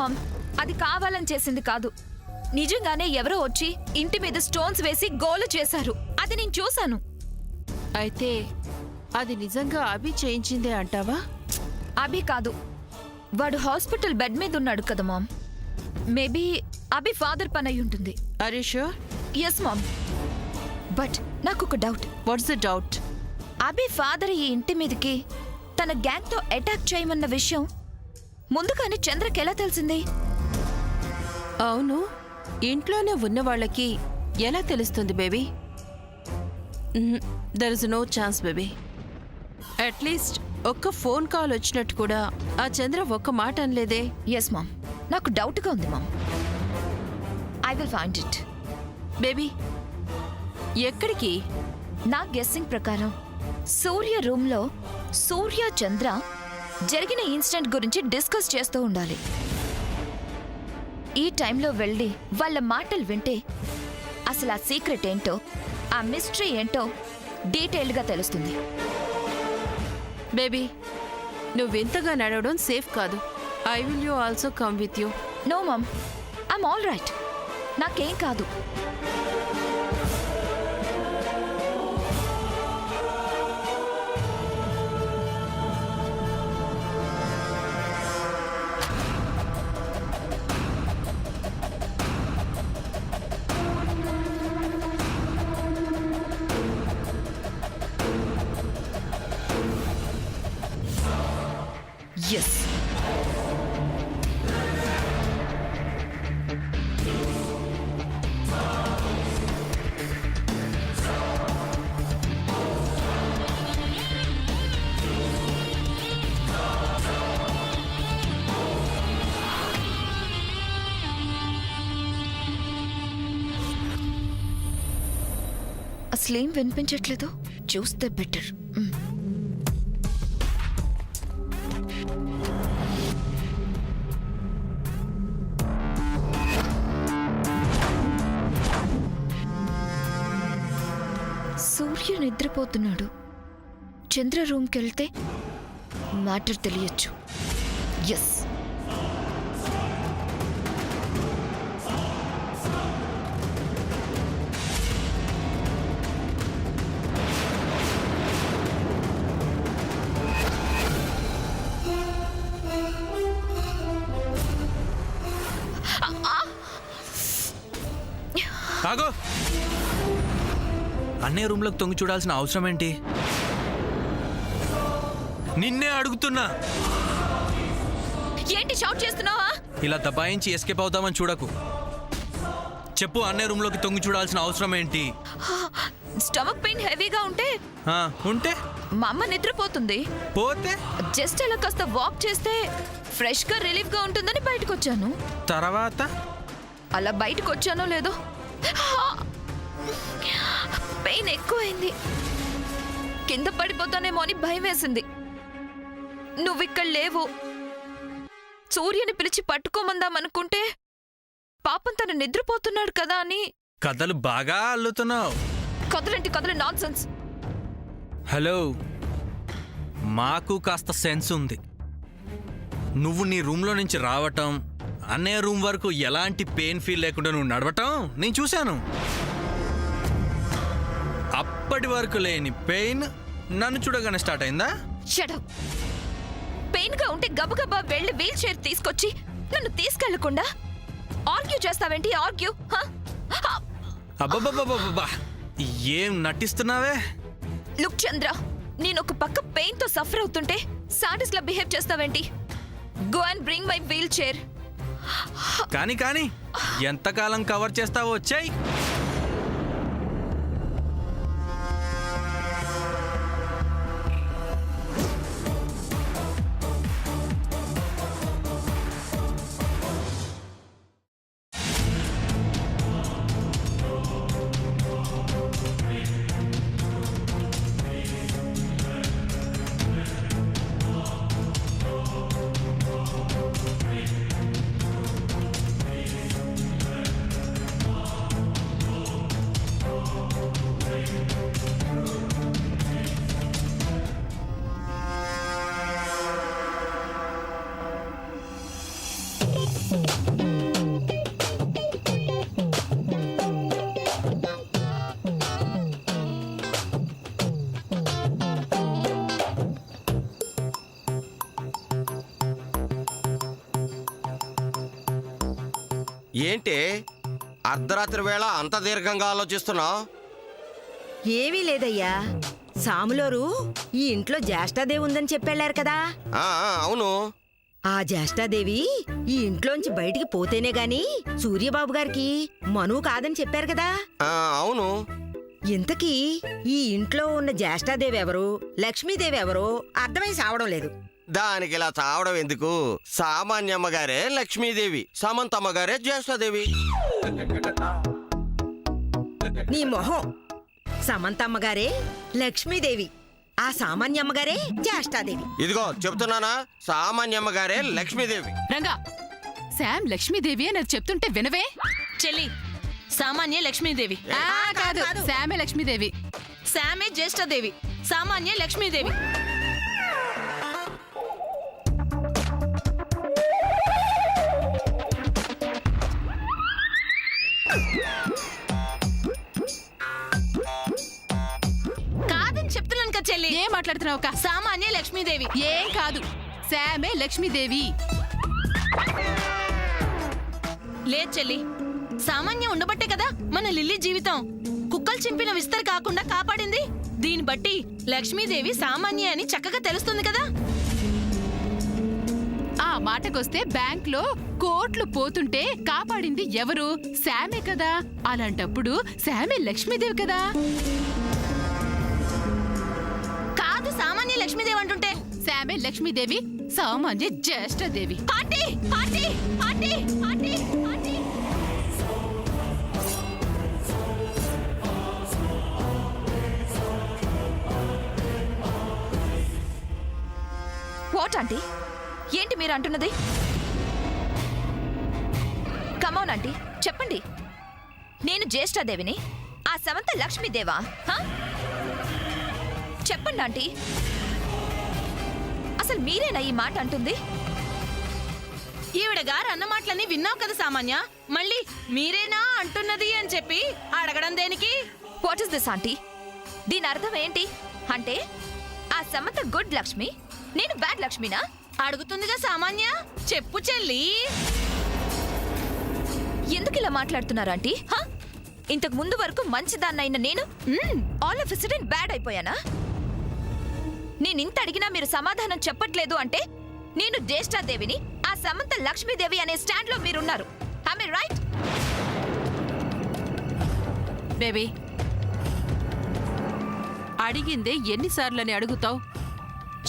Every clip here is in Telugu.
మామ్, అది కావాలని చేసింది కాదు. నిజంగానే ఎవరో వచ్చి ఇంటి మీద స్టోన్స్ వేసి గోల చేశారు. అది నేను చూశాను. అయితే అది నిజంగా అభి చేయించిందే అంటావా? అభి కాదు, వాడు హాస్పిటల్ బెడ్ మీద ఉన్నాడు కదా మామ్. మేబీ అభి ఫాదర్ పని అయి ఉంటుంది. Are you sure? Yes mom, but నాకు ఒక doubt. What's the doubt? Abhi father ఈ ఇంటి మీదకి తన గ్యాంగ్తో అటాక్ చేయమన్న విషయం ముందుగానే చంద్రకి ఎలా తెలిసింది? అవును, ఇంట్లోనే ఉన్న వాళ్ళకి ఎలా తెలుస్తుంది baby? There is no chance baby. At least ఒక్క ఫోన్ కాల్ వచ్చినట్టు కూడా ఆ చంద్ర ఒక్క మాట అనలేదే. ఎస్ మామ్, నాకు డౌట్గా ఉంది mom. I will find it. Baby, ఎక్కడికి? నా గెస్సింగ్ ప్రకారం సూర్య రూమ్లో సూర్య చంద్ర జరిగిన ఇన్సిడెంట్ గురించి డిస్కస్ చేస్తూ ఉండాలి. ఈ టైంలో వెళ్ళి వాళ్ళ మాటలు వింటే అసలు ఆ సీక్రెట్ ఏంటో, ఆ మిస్టరీ ఏంటో డీటెయిల్డ్గా తెలుస్తుంది. బేబీ, నువ్వింతగా నడవడం సేఫ్ కాదు. I will you also come with you. No mom, I'm all right. నాకేం కాదు. ఎస్, అసలేం వినిపించట్లేదు. చూస్తే బెటర్. సూర్య నిద్రపోతున్నాడు. చంద్ర రూమ్కి వెళ్తే మ్యాటర్ తెలియచ్చు. ఎస్, ఆగో, అన్నయ్య రూమ్లోకి తొంగి చూడాల్సిన అవసరం ఏంటి? నిన్నే అడుగుతున్నా. ఏంటి షౌట్ చేస్తున్నావా? ఇలా దబాయించి ఎస్కేప్ అవుతామని చూడకు. చెప్పు, అన్నయ్య రూమ్లోకి తొంగి చూడాల్సిన అవసరం ఏంటి? స్టమక్ పెయిన్ హెవీగా ఉంటే ఉంటే మా అమ్మ నిద్రపోతుంది. పోతే జస్ట్ అలా కాస్త వాక్ చేస్తే ఫ్రెష్ గా రిలీఫ్ గా ఉంటుందని బయటకు వచ్చాను. తర్వాత అలా బయటకు వచ్చానో లేదో పెయిన్ ఎక్కువైంది. కింద పడిపోతానేమో అని భయం వేసింది. నువ్విక్కడ లేవు. సూర్యని పిలిచి పట్టుకోమందామనుకుంటే పాపం తను నిద్రపోతున్నాడు కదా అని. కథలు బాగా అల్లుతున్నావు. కథలంటి కథలు నాన్ సెన్స్. హలో, మాకు కాస్త సెన్స్ ఉంది. నువ్వు నీ రూమ్లో నుంచి రావటం, అన్నయ్య రూమ్ వరకు ఎలాంటి పెయిన్ ఫీల్ లేకుండా నువ్వు నడవటం నేను చూశాను. అప్పటి వరకు లేని పెయిన్ నన్ను చూడగానే స్టార్ట్ అయిందా? Shut up. పెయిన్ గా ఉంటే గబగబా వెళ్ళి వీల్ చైర్ తీసుకొచ్చి నన్ను తీసుకెళ్లకుండా ఆర్గ్యూ చేస్తావేంటి? ఆర్గ్యూ? అబ్బబ్బబ్బబ్బబ్బా, ఏం నటిస్తున్నావే? లుక్ చంద్ర, నేను ఒక పక్క పెయిన్ తో సఫర్ అవుతుంటే సాడిస్ట్ లా బిహేవ్ చేస్తావేంటి? Go and bring my wheel chair. కానీ ఎంతకాలం కవర్ చేస్తావో చెయ్యి. ఏంటి అర్ధరాత్రి వేళ అంత దీర్ఘంగా ఆలోచిస్తున్నావు? ఏమీ లేదయ్యా, సాములోరు ఈ ఇంట్లో జ్యేష్ఠాదేవి ఉందని చెప్పెళ్ళారు కదా. అవును. ఆ జ్యేష్ఠాదేవి ఈ ఇంట్లోంచి బయటికి పోతేనే గాని సూర్యబాబు గారికి మనువు కాదని చెప్పారు కదా. అవును. ఇంతకీ ఈ ఇంట్లో ఉన్న జ్యేష్ఠాదేవి ఎవరు, లక్ష్మీదేవి ఎవరు అర్థమై సావడం లేదు. దానికి ఇలా చావడం ఎందుకు? సామాన్యమ్మ గారే లక్ష్మీదేవి, సమంతమ్మ గారే జ్యేష్ఠాదేవి. నీ మొహం, సమంతమ్మ గారే లక్ష్మీదేవి, ఆ సామాన్యమ్మ గారే జ్యేష్ఠాదేవి. ఇదిగో చెప్తున్నానా, సామాన్యమ్మ గారే లక్ష్మీదేవి. రంగా, శామ్ లక్ష్మీదేవి అని అది చెప్తుంటే వినవే? చెల్లి, సామాన్య లక్ష్మీదేవి. కాదు, శామే లక్ష్మీదేవి. శామే జ్యేష్ఠదేవి, సామాన్య లక్ష్మీదేవి. కాదని చెప్తున్నాను కదా చెల్లి. ఏం మాట్లాడుతున్నావు అక్క? సామాన్య లక్ష్మీదేవి. ఏం కాదు, శామే లక్ష్మీదేవి. లేదు చెల్లి, సామాన్యం ఉండబట్టే కదా మన లిల్లీ జీవితం కుక్కలు చింపిన విస్తరి కాకుండా కాపాడింది. దీన్ని బట్టి లక్ష్మీదేవి సామాన్య అని చక్కగా తెలుస్తుంది కదా. ఆ మాటకొస్తే బ్యాంక్ లో కోట్లు పోతుంటే కాపాడింది ఎవరు? శామే కదా. అలాంటప్పుడు శామే లక్ష్మీదేవి కదా. కాదు, సామాన్య లక్ష్మీదేవి అంటుంటే. శామే లక్ష్మీదేవి, సామాన్య Jyeshthadevi. Party party party party party. What aunty, ఏంటి మీరు అంటున్నది? కమౌన్ ఆంటీ, చెప్పండి. నేను జ్యేష్ఠాదేవిని, ఆ సమంత లక్ష్మీదేవా? చెప్పండి ఆంటీ, అసలు మీరేనా ఈ మాట అంటుంది? ఈవిడ గారు అన్న మాటలన్నీ విన్నావు కదా సామాన్య, మళ్ళీ మీరేనా అంటున్నది అని చెప్పి అడగడం దేనికి? What is this aunty? దీని అర్థం ఏంటి? అంటే ఆ సమంత గుడ్ లక్ష్మి, నేను బ్యాడ్ లక్ష్మినా? అడుగుతుందిగా సామాన్య, చెప్పు చెల్లి. ఎందుకు ఇలా మాట్లాడుతున్నారు ఆంటీ? ఇంతకు ముందు వరకు మంచిదాన్నైన నేను all of a sudden bad అయిపోయానా? నేనింత అడిగినా మీరు సమాధానం చెప్పట్లేదు అంటే నేను జ్యేష్ఠాదేవిని, ఆ సమంత లక్ష్మీదేవి అనే స్టాండ్ లో మీరున్నారు. I right? బేబీ, అడిగిందే ఎన్నిసార్లని అడుగుతావు?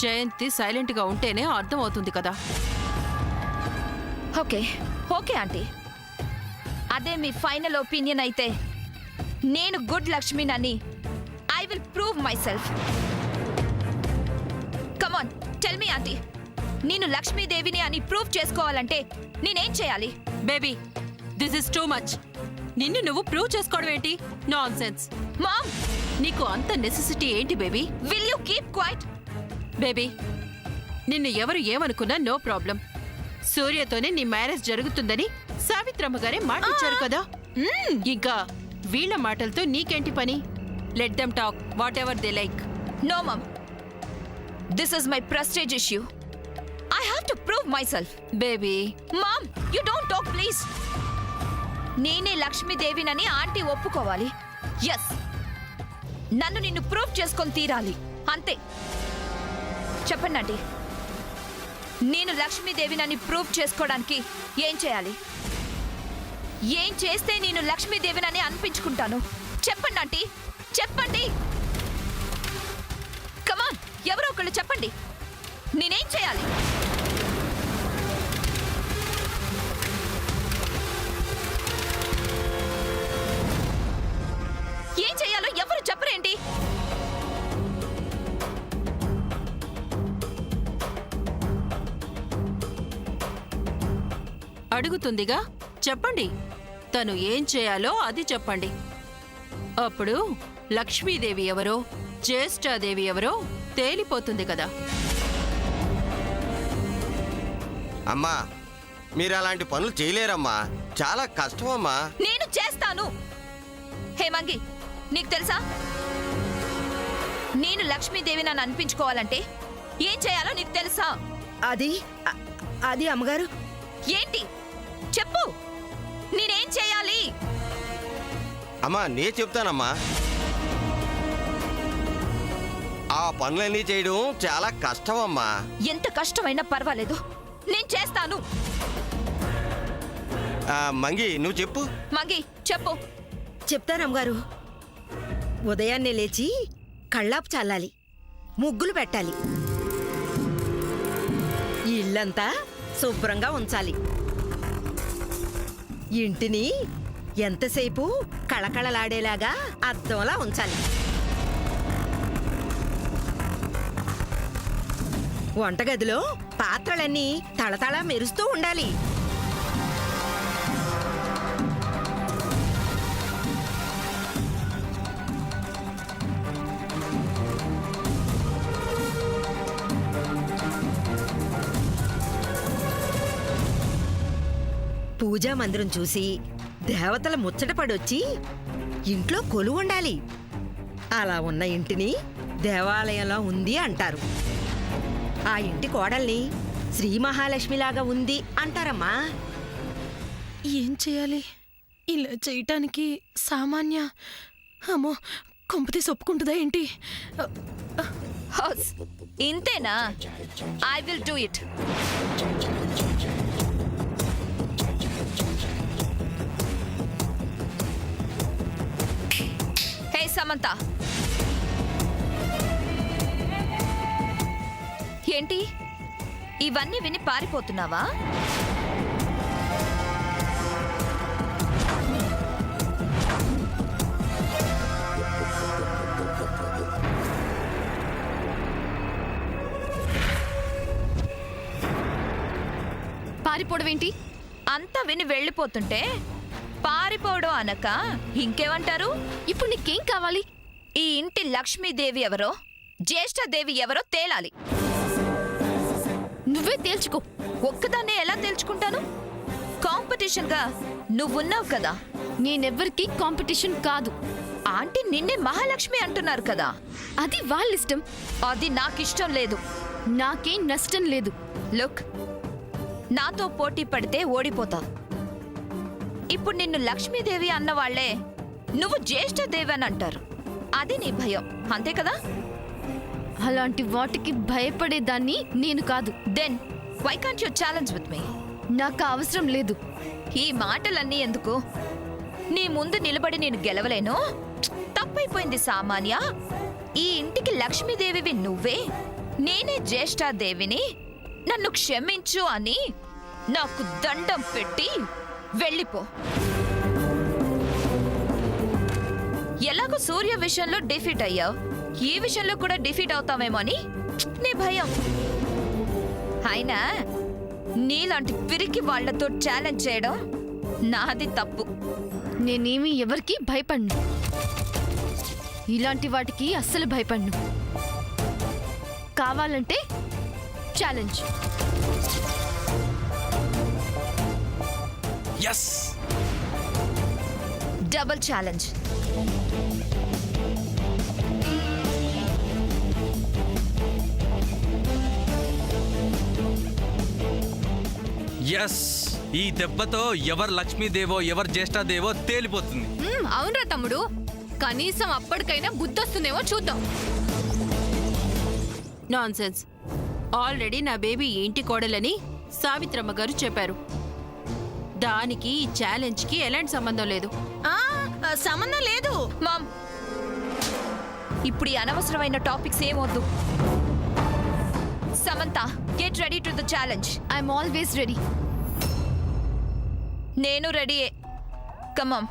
జయంతి సైలెంట్ గా ఉంటేనే అర్థం అవుతుంది కదా. ఓకే ఓకే ఆంటీ, అదే మీ ఫైనల్ ఒపీనియన్ అయితే నేను గుడ్ లక్ష్మినని I will prove myself. Come on tell me aunty, నేను లక్ష్మీదేవిని అని ప్రూవ్ చేసుకోవాలంటే నేనేం చేయాలి? Baby, this is too much. నిన్ను నువ్వు ప్రూవ్ చేసుకోవడం ఏంటి? Non sense. మామ్, నీకు అంత నెసెసిటీ ఏంటి baby? Will you keep quiet? Baby, నిన్ను ఎవరు ఏమనుకున్నా నో ప్రాబ్లం. సూర్యతోనే నీ మ్యారేజ్ జరుగుతుందని సావిత్రమ్మ గారే మాట ఇచ్చారు కదా. ఇంకా వీళ్ళ మాటలతో నీకేంటి పని? Let them talk whatever they like. No mom, this is my prestige issue. I have to prove myself. Baby, mom, you don't talk please. నేనే లక్ష్మీదేవినని ఆంటీ ఒప్పుకోవాలి. ఎస్, నన్ను నిన్ను ప్రూవ్ చేసుకొని తీరాలి, అంతే. చెప్పండి ఆంటీ, నేను లక్ష్మీదేవినని ప్రూవ్ చేసుకోవడానికి ఏం చేయాలి? ఏం చేస్తే నేను లక్ష్మీదేవినని అనిపించుకుంటాను? చెప్పండి ఆంటీ, చెప్పండి. కమాన్, ఎవరో ఒకళ్ళు చెప్పండి, నేనేం చేయాలి? ఏం చేయాలో ఎవరు చెప్పరేంటి? అడుగుతుందిగా, చెప్పండి. తను ఏం చేయాలో అది చెప్పండి. అప్పుడు లక్ష్మీదేవి ఎవరో జ్యేష్ఠాదేవి ఎవరో తేలిపోతుంది కదా. అమ్మా, మీరు అలాంటి పనులు చేయలేరమ్మా, చాలా కష్టమమ్మా. నేను చేస్తాను. హే మంగి, నీకు తెలుసా నేను లక్ష్మీదేవి నన్ను అనిపించుకోవాలంటే ఏం చేయాలో నీకు తెలుసా? అది అమ్మగారు, ఏంటి చెప్పు. అమ్మా నే చెప్తానమ్మా. ఆ పనులన్నీ చేయడం చాలా కష్టం అమ్మా. ఎంత కష్టమైనా పర్వాలేదు, నేను చేస్తాను. మంగి నువ్వు చెప్పు. మగి చెప్పు. చెప్తానమ్మగారు. ఉదయాన్నే లేచి కళ్ళాపు చల్లాలి, ముగ్గులు పెట్టాలి, ఈ ఇల్లంతా శుభ్రంగా ఉంచాలి, ఇంటిని ఎంతసేపు కళకళలాడేలాగా అద్దంలా ఉంచాలి, వంటగదిలో పాత్రలన్నీ తళతళ మెరుస్తూ ఉండాలి, పూజా మందిరం చూసి దేవతల ముచ్చట పడొచ్చి ఇంట్లో కొలువు ఉండాలి. అలా ఉన్న ఇంటిని దేవాలయంలో ఉంది అంటారు. ఆ ఇంటి కోడల్ని శ్రీ మహాలక్ష్మిలాగా ఉంది అంటారమ్మా. ఏం చేయాలి? ఇలా చేయటానికి సామాన్య అమ్మో కొంపతీసి ఒప్పుకుంటుందా ఏంటి? హౌస్ ఇంతేనా? I will do it. Hey Samantha, ఏంటి ఇవన్నీ విని పారిపోతున్నావా? పారిపోవడం ఏంటి? అంతా విని వెళ్ళిపోతుంటే పారిపోవడం అనక ఇంకేమంటారు? ఇప్పుడు నీకేం కావాలి? ఈ ఇంటి లక్ష్మీదేవి ఎవరో జ్యేష్ఠదేవి ఎవరో తేలాలి. నువ్వే తేల్చుకో. ఒక్కదాన్నే ఎలా తేల్చుకుంటాను? కాంపిటీషన్గా నువ్వున్నావు కదా. నేనెవ్వరికి కాంపిటీషన్ కాదు. ఆంటీ నిన్నే మహాలక్ష్మి అంటున్నారు కదా. అది వాళ్ళిష్టం. అది నాకిష్టం లేదు. నాకేం నష్టం లేదు. లుక్, నాతో పోటీ పడితే ఓడిపోతావు. ఇప్పుడు నిన్ను లక్ష్మీదేవి అన్నవాళ్లే నువ్వు జ్యేష్ఠదేవి అని అంటారు. అది నీ భయం, అంతే కదా? అలాంటి వాటికి భయపడేదాన్ని నేను కాదు. Then why can't you challenge with me? నాకు అవసరం లేదు. ఈ మాటలన్నీ ఎందుకు? నీ ముందు నిలబడి నేను గెలవలేను. తప్పైపోయింది సామాన్య. ఈ ఇంటికి లక్ష్మీదేవివి నువ్వే, నేనే జ్యేష్ఠాదేవిని. నన్ను క్షమించు అని నాకు దండం పెట్టి వెళ్ళిపో. ఎలాగో సూర్య విషయంలో డిఫీట్ అయ్యావు, ఈ విషయంలో కూడా డిఫీట్ అవుతావేమో అని నీ భయం. అయినా నీలాంటి పిరికి వాళ్లతో ఛాలెంజ్ చేయడం నాది తప్పు. నేనేమి ఎవరికి భయపడ్ను. ఇలాంటి వాటికి అస్సలు భయపడ్ను. కావాలంటే challenge. Yes, double challenge. Yes. ఈ దెబ్బతో ఎవరు లక్ష్మీదేవో ఎవరు జ్యేష్ఠాదేవో తేలిపోతుంది. అవునరా తమ్ముడు, కనీసం అప్పటికైనా బుద్ధొస్తుందేమో చూద్దాం. నాన్సెన్స్. ఆల్రెడీ నా బేబీ ఈ ఇంటి కోడలని సావిత్రమ్మ గారు చెప్పారు. దానికి ఈ ఛాలెంజ్కి ఎలాంటి సంబంధం లేదు. సంబంధం లేదు మామ్. ఇప్పుడు ఈ అనవసరమైన టాపిక్స్ ఏమొద్దు. Samantha, get ready to the challenge. I'm always ready. నేను రెడీయే. కమాన్.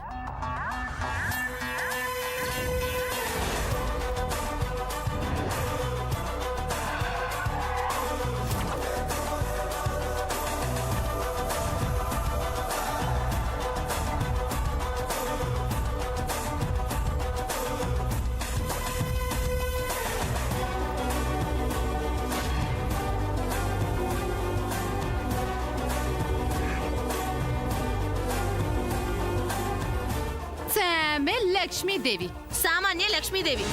సామే లక్ష్మీదేవి. సామాన్య లక్ష్మీదేవి.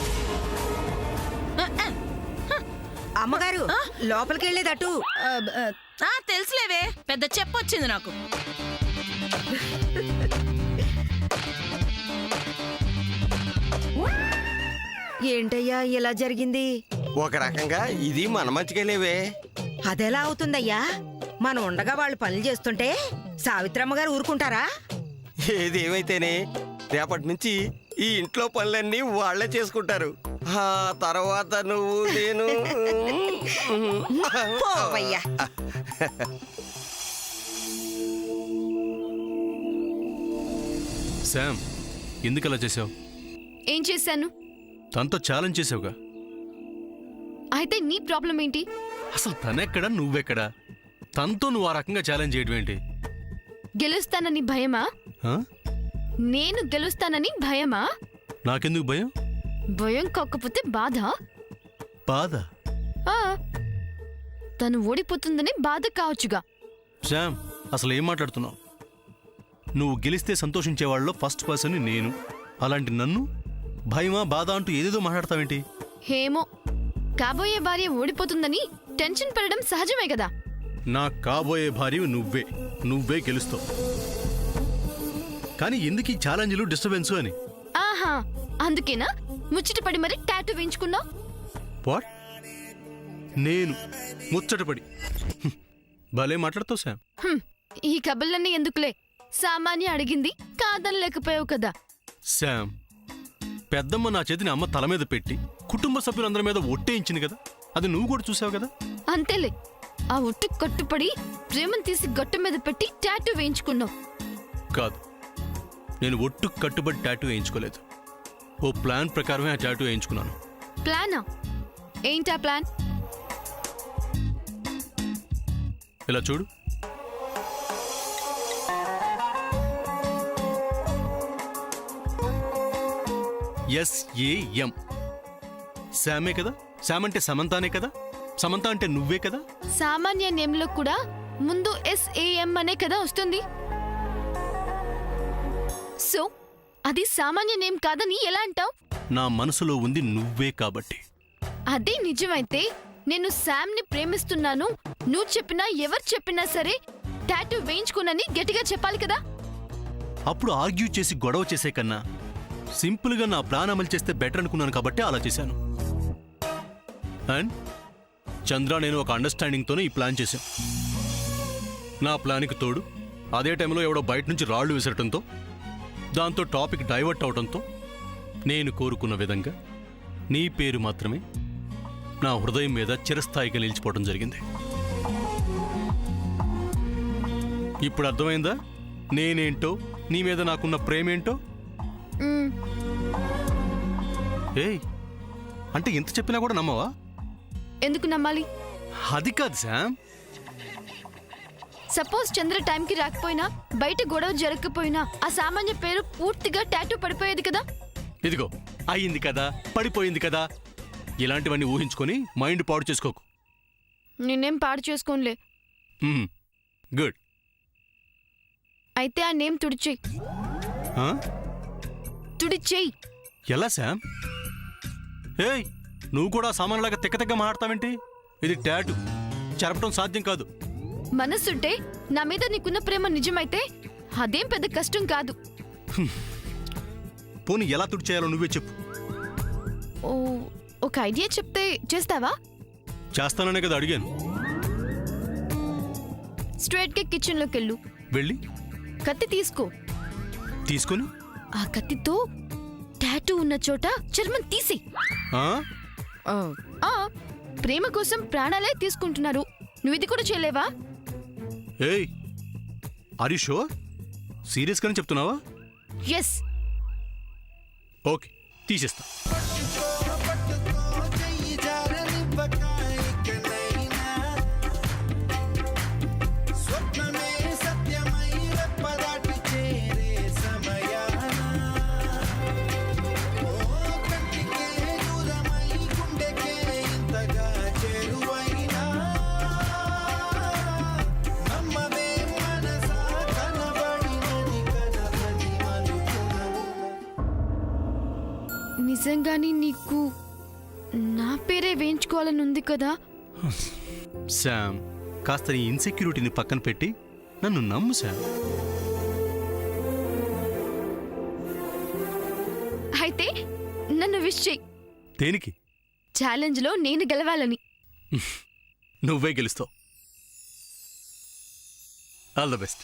అమ్మగారు లోపలికి వెళ్ళేదటు. తెలుసులేవే, పెద్ద చెప్పొచ్చింది నాకు. ఏంటయ్యా ఇలా జరిగింది? ఒక రకంగా ఇది మన మంచిగానేవే. అదెలా అవుతుందయ్యా? మనం ఉండగా వాళ్ళు పనులు చేస్తుంటే సావిత్రమ్మ గారు ఊరుకుంటారా? ఏదేమైతేనే రేపటి నుంచి ఈ ఇంట్లో పనులన్నీ వాళ్లే చేసుకుంటారు. ఆ తర్వాత నువ్వు నేను పోవయ్యా. శామ్, ఎందుకు అలా చేసావు? ఏం చేశాను? తనతో ఛాలెంజ్ చేసావుగా. అయితే నీ ప్రాబ్లం ఏంటి? అసలు తనెక్కడా నువ్వెక్కడా? తనతో నువ్వు ఆ రకంగా ఛాలెంజ్ చేయడం ఏంటి? గెలుస్తానని భయమా? ఆ? నేను గెలుస్తానని భయమా? నాకెందుకు భయం? భయం కాకపోతే బాధ. బాధ? ఆ, తను ఓడిపోతుందని బాధ కావచ్చుగా. శామ్, అసలు ఏం మాట్లాడుతున్నావు? నువ్వు గెలిస్తే సంతోషించేవాళ్ళలో ఫస్ట్ పర్సన్ నేను. అలాంటి నన్ను భయమా బాధ అంటూ ఏదేదో మాట్లాడతావేంటి? ఏమో, కాబోయే భార్య ఓడిపోతుందని టెన్షన్ పడడం సహజమే కదా. నా కాబోయే భార్య నువ్వే గెలుస్తావు. కానీ ఎందుకు ఈ ఛాలెంజ్లు డిస్టర్బెన్స్ అని? ఆహా, అందుకేనా ముచ్చట పడి మరి టాటూ వేయించుకున్నావు? వాట్? నేను ముచ్చటపడి? భలే మాట్లాడుతావు శామ్. ఈ కబుర్లన్నీ ఎందుకులే, సామాన్య అడిగింది కాదనలేకపోయావు కదా. శామ్, పెద్దమ్మ నా చేతిని అమ్మ తల మీద పెట్టి కుటుంబ సభ్యులందరి మీద ఒట్టేయించింది కదా, అది నువ్వు కూడా చూసావు కదా. అంతేలే, ఆ ఒట్టు కట్టుపడి ప్రేమను తీసి గట్టు మీద పెట్టి టాటూ వేయించుకున్నావు. కాదు, నేను ఒట్టు కట్టుబడి టాటూ వేయించుకోలేదు. ఓ ప్లాన్ ప్రకారమే ఆ టాటూ వేయించుకున్నాను. ప్లానా? ఏంటా ప్లాన్? ఇలా చూడు. SAM. శామే కదా? శామ్ అంటే సమంతానే కదా? సమంత అంటే నువ్వే కదా? సామాన్య నేమ్లో కూడా ముందు SAM అనే కదా వస్తుంది. సో అది సామాన్య నేమ్ కాదని ఎలా అంటావు? నా మనసులో ఉంది నువ్వే కాబట్టి. అదే నిజమైతే నేను శామ్ని ప్రేమిస్తున్నాను, నువ్వు చెప్పినా ఎవరు చెప్పినా సరే టాటూ వేయించుకున్నని గట్టిగా చెప్పాలి కదా. అప్పుడు ఆర్గ్యూ చేసి గొడవ చేసే కన్నా సింపుల్గా నా ప్లాన్ అమలు చేస్తే బెటర్ అనుకున్నాను కాబట్టి అలా చేశాను. అండ్ చంద్ర నేను ఒక అండర్స్టాండింగ్తోనే ఈ ప్లాన్ చేశాం. నా ప్లాన్కి తోడు అదే టైంలో ఎవడో బయట నుంచి రాళ్లు విసరటంతో, దాంతో టాపిక్ డైవర్ట్ అవడంతో నేను కోరుకున్న విధంగా నీ పేరు మాత్రమే నా హృదయం మీద చిరస్థాయిగా నిలిచిపోవడం జరిగింది. ఇప్పుడు అర్థమైందా నేనేంటో, నీ మీద నాకున్న ప్రేమేంటో? ఏయ్, అంటే ఇంత చెప్పినా కూడా నమ్మవా? ఎందుకు నమ్మాలి? అది కాదు శామ్. సపోజ్ చంద్ర టైంకి రాకపోయినా, బయట గొడవ జరగకపోయినా ఆ సామాన్య పేరు పూర్తిగా టాటూ పడిపోయేది కదా. ఇదిగో అయ్యింది కదా, పడిపోయింది కదా, ఇలాంటివన్నీ ఊహించుకొని మైండ్ పాడు చేసుకోకు. నేనేం పాడు చేసుకోనులే. గుడ్. అయితే ఆ నేమ్ తుడిచేయి. తుడిచేయి. ఎలా శామ్? ఏయ్, నువ్వు కూడా సామాన్యులాగా తెక్క మాట్లాడతావేంటి? ఇది టాటూ, చెరపటం సాధ్యం కాదు. మనసుంటే నా మీద నీకున్న ప్రేమ నిజమైతే అదేం పెద్ద కష్టం కాదు. పోనీ ఎలా తుడిచేయాలో నువ్వే చెప్పు. ఓ, ఒక ఐడియా చెప్తే చేస్తావా? చేస్తాననే కదా అడిగాను. స్ట్రైట్ గా కిచెన్ లోకి వెళ్ళు. వెళ్ళి కత్తి తీసుకో. తీసుకొని ఆ కత్తితో టాటూ ఉన్న చోట చర్మం తీసి. ప్రేమ కోసం ప్రాణాలే తీసుకుంటున్నారు, నువ్వు ఇది కూడా చేయలేవా? ఏయ్, ఆర్ యు షూర్? సీరియస్ గానే చెప్తున్నావా? ఎస్. ఓకే, తీసేస్తా. నిజంగానే నీకు నా పేరే వేయించుకోవాలని ఉంది కదా? శామ్, కాస్త నీ ఇన్సెక్యూరిటీని పక్కన పెట్టి నన్ను నమ్ము శామ్. అయితే నన్ను విష్ చెయ్యి. దేనికి? ఛాలెంజ్ లో నేను గెలవాలని. నువ్వే గెలుస్తావు. All the best.